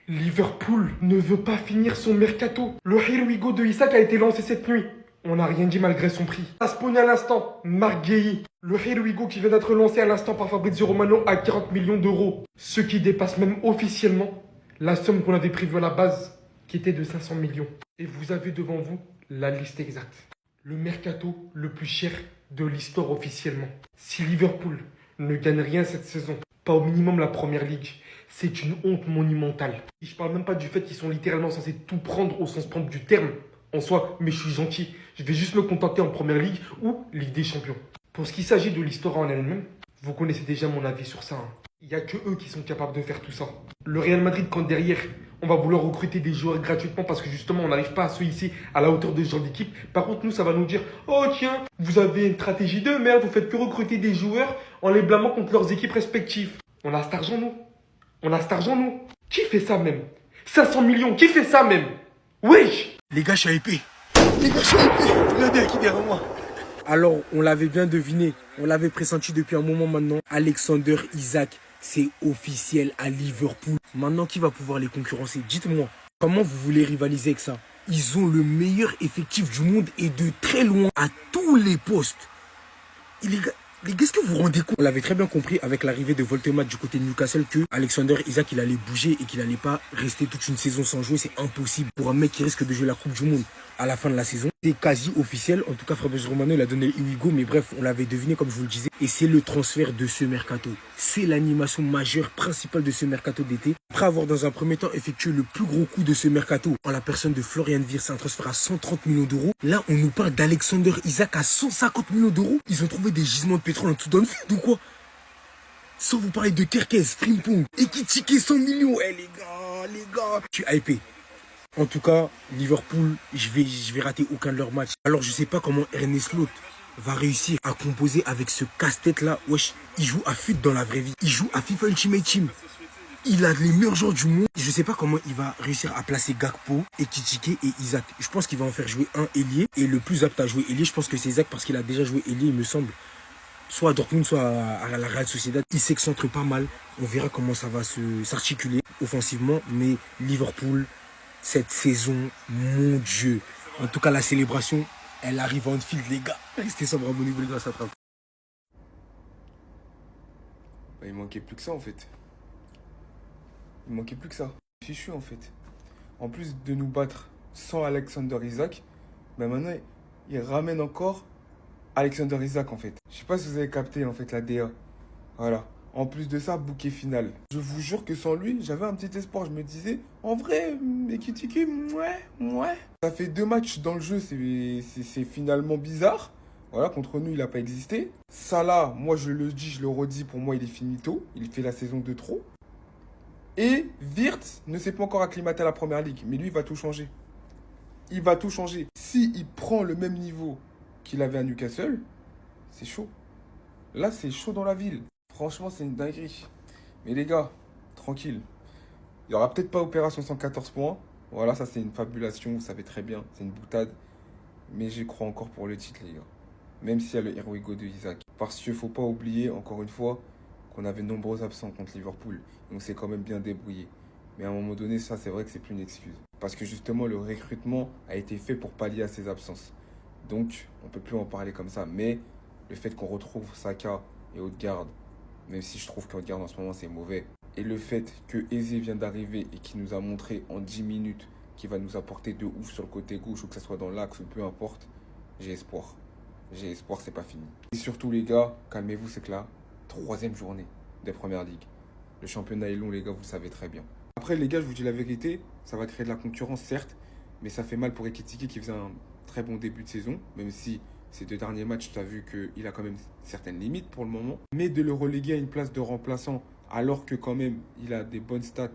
Liverpool ne veut pas finir son mercato. Le Here We Go de Isaac a été lancé cette nuit. On n'a rien dit malgré son prix. Asponi à l'instant, Marc Guéhi. Le Here We Go qui vient d'être lancé à l'instant par Fabrizio Romano à 40 millions d'euros. Ce qui dépasse même officiellement la somme qu'on avait prévue à la base, qui était de 500 millions. Et vous avez devant vous la liste exacte. Le mercato le plus cher de l'histoire officiellement. Si Liverpool ne gagne rien cette saison, pas au minimum la première ligue, c'est une honte monumentale. Et je parle même pas du fait qu'ils sont littéralement censés tout prendre au sens propre du terme en soi, mais je suis gentil. Je vais juste me contenter en première ligue ou Ligue des Champions. Pour ce qui s'agit de l'histoire en elle-même, vous connaissez déjà mon avis sur ça. Il n'y a que eux qui sont capables de faire tout ça. Le Real Madrid, quand derrière, on va vouloir recruter des joueurs gratuitement parce que justement, on n'arrive pas à se hisser à la hauteur de ce genre d'équipe. Par contre, nous, ça va nous dire, oh tiens, vous avez une stratégie de merde, vous faites que recruter des joueurs en les blâmant contre leurs équipes respectives. On a cet argent, nous. On a cet argent, nous. Qui fait ça même? 500 millions, qui fait ça même? Wesh! Les gars, je suis hypé. Les gars, je suis hypé. Regardez qui est derrière moi. Alors, on l'avait bien deviné. On l'avait pressenti depuis un moment maintenant. Alexander Isak, c'est officiel à Liverpool. Maintenant, qui va pouvoir les concurrencer? Dites-moi, comment vous voulez rivaliser avec ça? Ils ont le meilleur effectif du monde et de très loin à tous les postes. Et les gars, est-ce que vous vous rendez compte? On l'avait très bien compris avec l'arrivée de Voltemat du côté de Newcastle que Alexander Isak, il allait bouger et qu'il allait pas rester toute une saison sans jouer. C'est impossible pour un mec qui risque de jouer la Coupe du Monde à la fin de la saison. C'est quasi officiel. En tout cas, Fabrizio Romano, il a donné le Hugo, mais bref, on l'avait deviné comme je vous le disais. Et c'est le transfert de ce mercato. C'est l'animation majeure principale de ce mercato d'été. Après avoir dans un premier temps effectué le plus gros coup de ce mercato en la personne de Florian Wirtz, un transfert à 130 millions d'euros. Là, on nous parle d'Alexander Isak à 150 millions d'euros. Ils ont trouvé des gisements de pétrole en tout dans le vide ou quoi? Sans vous parler de Kerkez, Frimpong, Ekitike 100 millions. Eh les gars, je suis hypé. En tout cas, Liverpool, je vais rater aucun de leurs matchs. Alors je sais pas comment Ernest Lot va réussir à composer avec ce casse-tête là. Wesh, il joue à FUT dans la vraie vie. Il joue à FIFA Ultimate Team. Il a les meilleurs joueurs du monde. Je sais pas comment il va réussir à placer Gakpo, Ekitike et Isaac. Je pense qu'il va en faire jouer un ailier. Et le plus apte à jouer ailier, je pense que c'est Isaac parce qu'il a déjà joué ailier, il me semble. Soit à Dortmund, soit à la Real Sociedad. Il s'excentre pas mal. On verra comment ça va s'articuler offensivement. Mais Liverpool, cette saison, mon Dieu. En tout cas, la célébration, elle arrive en field, les gars. Restez sobre, abonnez-vous, les gars, ça frappe. Bah, il manquait plus que ça, en fait. Il manquait plus que ça. Fichu, en fait. En plus de nous battre sans Alexander Isak, bah maintenant, il ramène encore Alexander Isak, en fait. Je sais pas si vous avez capté, en fait, la DA. Voilà. En plus de ça, bouquet final. Je vous jure que sans lui, j'avais un petit espoir. Je me disais, en vrai, Ekitike, ouais. Ça fait 2 matchs dans le jeu, c'est finalement bizarre. Voilà, contre nous, il n'a pas existé. Salah, moi je le dis, je le redis, pour moi il est finito. Il fait la saison de trop. Et Wirtz ne s'est pas encore acclimaté à la première ligue. Mais lui, il va tout changer. Il va tout changer. S'il prend le même niveau qu'il avait à Newcastle, c'est chaud. Là, c'est chaud dans la ville. Franchement, c'est une dinguerie. Mais les gars, tranquille. Il n'y aura peut-être pas opération 114 points. Voilà, ça c'est une fabulation, vous savez très bien. C'est une boutade. Mais j'y crois encore pour le titre, les gars. Même s'il y a le Here We Go de Isaac. Parce qu'il ne faut pas oublier, encore une fois, qu'on avait de nombreux absents contre Liverpool. Donc c'est quand même bien débrouillé. Mais à un moment donné, ça c'est vrai que c'est plus une excuse. Parce que justement, le recrutement a été fait pour pallier à ces absences. Donc, on ne peut plus en parler comme ça. Mais le fait qu'on retrouve Saka et Odegaard, même si je trouve qu'Odegaard en ce moment c'est mauvais. Et le fait que Eze vient d'arriver et qui nous a montré en 10 minutes qu'il va nous apporter de ouf sur le côté gauche ou que ce soit dans l'axe ou peu importe, j'ai espoir. J'ai espoir, c'est pas fini. Et surtout les gars, calmez-vous, c'est que là, 3e journée des premières ligues. Le championnat est long les gars, vous le savez très bien. Après les gars, je vous dis la vérité, ça va créer de la concurrence certes, mais ça fait mal pour Ekitike qui faisait un très bon début de saison, même si ces 2 derniers matchs, tu as vu qu'il a quand même certaines limites pour le moment. Mais de le reléguer à une place de remplaçant, alors que quand même, il a des bonnes stats,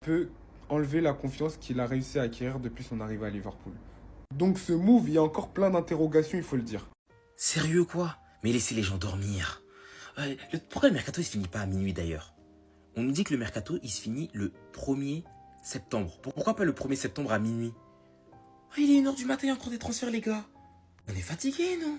peut enlever la confiance qu'il a réussi à acquérir depuis son arrivée à Liverpool. Donc ce move, il y a encore plein d'interrogations, il faut le dire. Sérieux quoi? Mais laissez les gens dormir. Pourquoi le mercato il se finit pas à minuit d'ailleurs? On nous dit que le mercato il se finit le 1er septembre. Pourquoi pas le 1er septembre à minuit? Il est 1h du matin, il y a encore des transferts les gars. On est fatigués, non?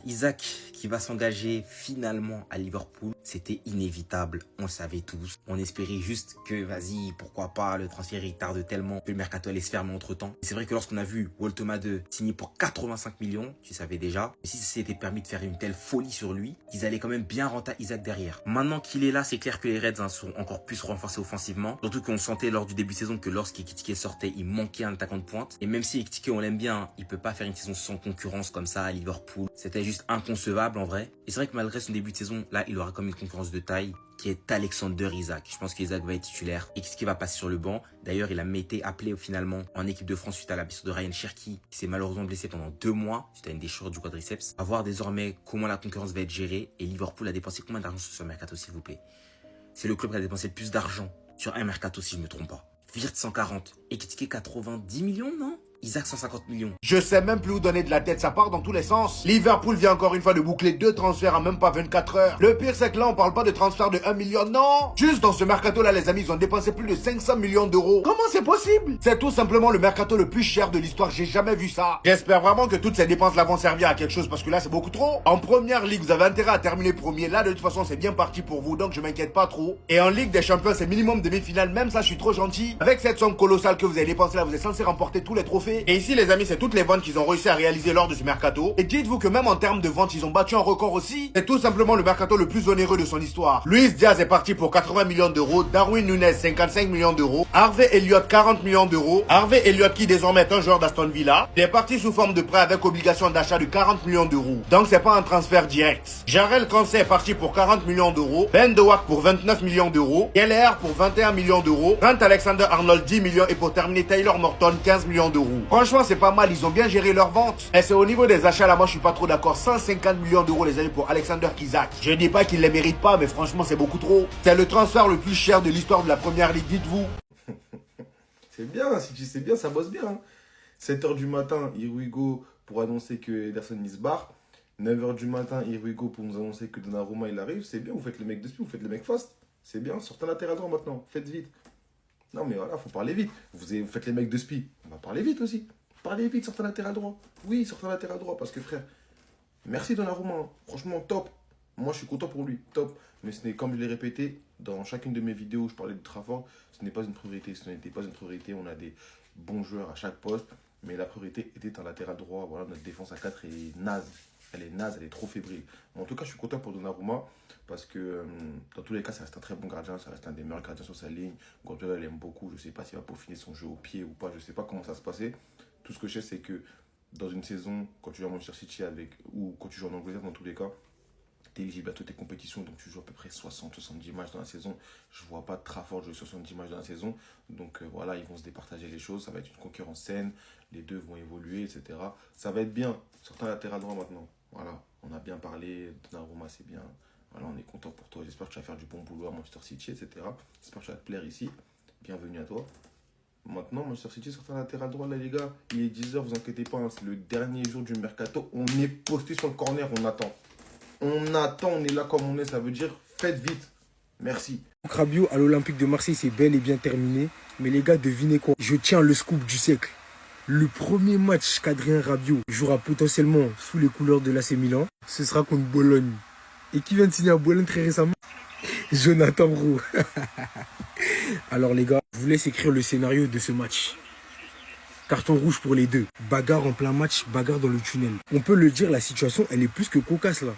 Isaac, qui va s'engager finalement à Liverpool. C'était inévitable, on le savait tous. On espérait juste que, vas-y, pourquoi pas, le transfert il tarde tellement que le mercato allait se fermer entre-temps. C'est vrai que lorsqu'on a vu Waltema 2 signer pour 85 millions, tu savais déjà, mais si ça s'était permis de faire une telle folie sur lui, ils allaient quand même bien rentrer Isaac derrière. Maintenant qu'il est là, c'est clair que les Reds sont encore plus renforcés offensivement. Surtout qu'on sentait lors du début de saison que lorsqu'Ekitike sortait, il manquait un attaquant de pointe. Et même si Ekitike, on l'aime bien, il peut pas faire une saison sans concurrence comme ça à Liverpool. C'était juste inconcevable en vrai. Et c'est vrai que malgré son début de saison, là, il aura comme une concurrence de taille qui est Alexander Isak. Je pense qu'Isak va être titulaire et qui va passer sur le banc. D'ailleurs, il a même été appelé finalement en équipe de France suite à la blessure de Ryan Cherki, qui s'est malheureusement blessé pendant 2 mois suite à une déchirure du quadriceps. À voir désormais comment la concurrence va être gérée. Et Liverpool a dépensé combien d'argent sur ce mercato, s'il vous plaît? C'est le club qui a dépensé le plus d'argent sur un mercato, si je ne me trompe pas. Wirtz 140, Ekitike 90 millions, non? Isaac 150 millions. Je sais même plus où donner de la tête, ça part dans tous les sens. Liverpool vient encore une fois de boucler 2 transferts en même pas 24 heures. Le pire c'est que là on parle pas de transfert de 1 million, non. Juste dans ce mercato là les amis, ils ont dépensé plus de 500 millions d'euros. Comment c'est possible? C'est tout simplement le mercato le plus cher de l'histoire, j'ai jamais vu ça. J'espère vraiment que toutes ces dépenses là vont servir à quelque chose parce que là c'est beaucoup trop. En première ligue, vous avez intérêt à terminer premier. Là de toute façon c'est bien parti pour vous, donc je m'inquiète pas trop. Et en Ligue des Champions c'est minimum demi-finale, même ça je suis trop gentil. Avec cette somme colossale que vous avez dépensée là, vous êtes censé remporter tous les trophées. Et ici les amis, c'est toutes les ventes qu'ils ont réussi à réaliser lors de ce mercato. Et dites-vous que même en termes de ventes, ils ont battu un record aussi. C'est tout simplement le mercato le plus onéreux de son histoire. Luis Diaz est parti pour 80 millions d'euros, Darwin Núñez 55 millions d'euros, Harvey Elliott 40 millions d'euros. Harvey Elliott qui désormais est un joueur d'Aston Villa, il est parti sous forme de prêt avec obligation d'achat de 40 millions d'euros. Donc c'est pas un transfert direct. Jarel Kansé est parti pour 40 millions d'euros, Ben Dewak pour 29 millions d'euros, Keller pour 21 millions d'euros, Trent Alexander-Arnold 10 millions et pour terminer Taylor Morton 15 millions d'euros. Franchement c'est pas mal, ils ont bien géré leurs ventes. Et c'est au niveau des achats là, moi je suis pas trop d'accord. 150 millions d'euros les amis pour Alexander Isak. Je dis pas qu'il les mérite pas, mais franchement c'est beaucoup trop. C'est le transfert le plus cher de l'histoire de la première ligue, dites-vous. C'est bien, si tu sais bien, ça bosse bien. 7h du matin, here we go pour annoncer que Ederson il se barre. 9h du matin, here we go pour nous annoncer que Donnarumma il arrive. C'est bien, vous faites le mec de speed, vous faites le mec fast. C'est bien, sortez un latéral droit maintenant, faites vite. Non mais voilà, faut parler vite. Vous faites les mecs de speed, on va parler vite aussi. Parlez vite, sortez un latéral droit. Oui, sortez un latéral droit, parce que frère, merci Donnarumma, hein. Franchement top. Moi je suis content pour lui, top. Mais ce n'est, comme je l'ai répété, dans chacune de mes vidéos où je parlais de Trafford, ce n'est pas une priorité. Ce n'était pas une priorité, on a des bons joueurs à chaque poste. Mais la priorité était un latéral droit. Voilà, notre défense à 4 est naze. Elle est naze, elle est trop fébrile. Mais en tout cas, je suis content pour Donnarumma parce que dans tous les cas, ça reste un très bon gardien. Ça reste un des meilleurs gardiens sur sa ligne. Guardiola l'aime beaucoup. Je ne sais pas s'il va peaufiner son jeu au pied ou pas. Je ne sais pas comment ça se passait. Tout ce que je sais, c'est que dans une saison, quand tu joues à Manchester City ou quand tu joues en Angleterre, dans tous les cas, tu es éligible à toutes tes compétitions. Donc tu joues à peu près 60-70 matchs dans la saison. Je ne vois pas Trafford jouer 70 matchs dans la saison. Donc voilà, ils vont se départager les choses. Ça va être une concurrence saine. Les deux vont évoluer, etc. Ça va être bien. Sortant latéral droit maintenant. Voilà, on a bien parlé. Donnarumma, c'est bien. Voilà, on est content pour toi. J'espère que tu vas faire du bon boulot à Manchester City, etc. J'espère que tu vas te plaire ici. Bienvenue à toi. Maintenant, Manchester City sort un latéral droit, là, les gars. Il est 10h, vous inquiétez pas. Hein, c'est le dernier jour du mercato. On est posté sur le corner, on attend. On attend, on est là comme on est. Ça veut dire, faites vite. Merci. Rabiot à l'Olympique de Marseille, c'est bel et bien terminé. Mais les gars, devinez quoi? Je tiens le scoop du siècle. Le premier match qu'Adrien Rabiot jouera potentiellement sous les couleurs de l'AC Milan, ce sera contre Bologne. Et qui vient de signer à Bologne très récemment? Jonathan Roux. Alors les gars, je vous laisse écrire le scénario de ce match. Carton rouge pour les deux. Bagarre en plein match, bagarre dans le tunnel. On peut le dire, la situation, elle est plus que cocasse là.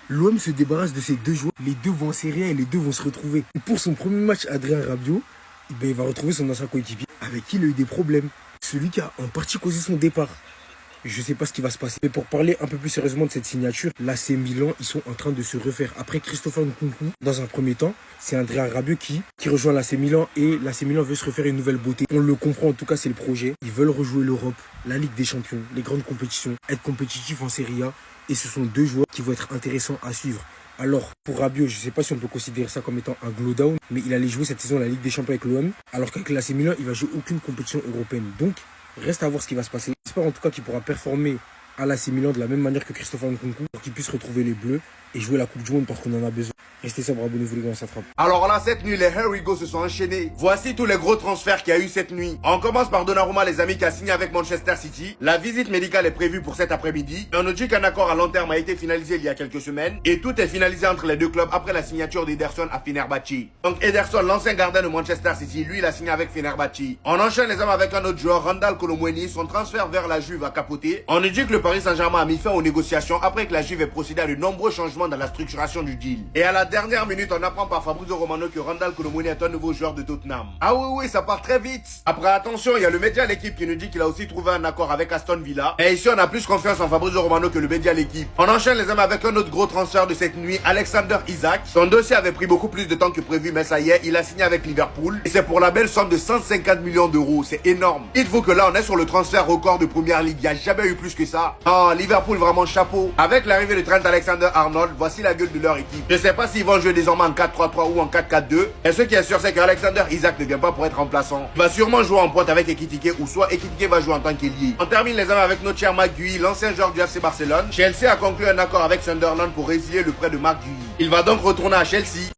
L'OM se débarrasse de ces deux joueurs. Les deux vont en Serie A et les deux vont se retrouver. Et pour son premier match, Adrien Rabiot, il va retrouver son ancien coéquipier avec qui il a eu des problèmes. Celui qui a en partie causé son départ. Je ne sais pas ce qui va se passer. Mais pour parler un peu plus sérieusement de cette signature, l'AC Milan, ils sont en train de se refaire. Après Christopher Nkunku, dans un premier temps, c'est Adrien Rabiot qui rejoint l'AC Milan et l'AC Milan veut se refaire une nouvelle beauté. On le comprend, en tout cas, c'est le projet. Ils veulent rejouer l'Europe, la Ligue des Champions, les grandes compétitions, être compétitifs en Serie A. Et ce sont deux joueurs qui vont être intéressants à suivre. Alors, pour Rabiot, je ne sais pas si on peut considérer ça comme étant un glow down, mais il allait jouer cette saison la Ligue des Champions avec l'OM, alors qu'avec l'AC Milan, il va jouer aucune compétition européenne. Donc, reste à voir ce qui va se passer. J'espère en tout cas qu'il pourra performer à l'AC Milan de la même manière que Christopher Nkunku pour qu'il puisse retrouver les Bleus et jouer la Coupe du Monde parce qu'on en a besoin. Restez sobre, abonnez-vous les gars, on s'attrape. Alors là, cette nuit, les Here We Go se sont enchaînés. Voici tous les gros transferts qu'il y a eu cette nuit. On commence par Donnarumma, les amis, qui a signé avec Manchester City. La visite médicale est prévue pour cet après-midi. On nous dit qu'un accord à long terme a été finalisé il y a quelques semaines. Et tout est finalisé entre les deux clubs après la signature d'Ederson à Fenerbahçe. Donc Ederson, l'ancien gardien de Manchester City, lui, il a signé avec Fenerbahçe. On enchaîne les hommes avec un autre joueur, Randal Kolo Muani. Son transfert vers la Juve a capoté. On nous dit que le Paris Saint-Germain a mis fin aux négociations après que la Juve ait procédé à de nombreux changements dans la structuration du deal. Et à la dernière minute, on apprend par Fabrizio Romano que Randal Kolo Muani est un nouveau joueur de Tottenham. Ah oui, ça part très vite. Après, attention, il y a le média L'équipe qui nous dit qu'il a aussi trouvé un accord avec Aston Villa. Et ici, on a plus confiance en Fabrizio Romano que le média L'équipe. On enchaîne les hommes avec un autre gros transfert de cette nuit, Alexander Isak. Son dossier avait pris beaucoup plus de temps que prévu, mais ça y est, il a signé avec Liverpool. Et c'est pour la belle somme de 150 millions d'euros. C'est énorme. Il faut que là, on est sur le transfert record de Première Ligue. Il n'y a jamais eu plus que ça. Ah, Liverpool, vraiment chapeau. Avec l'arrivée de Trent Alexander-Arnold, voici la gueule de leur équipe. Je sais pas s'ils vont jouer désormais en 4-3-3 ou en 4-4-2. Et ce qui est sûr, c'est qu'Alexander Isak ne vient pas pour être remplaçant. Il va sûrement jouer en pointe avec Ekitike, ou soit Ekitike va jouer en tant qu'ailier. On termine les hommes avec notre cher Marc Guy, l'ancien joueur du FC Barcelone. Chelsea a conclu un accord avec Sunderland pour résilier le prêt de Marc Guy. Il va donc retourner à Chelsea.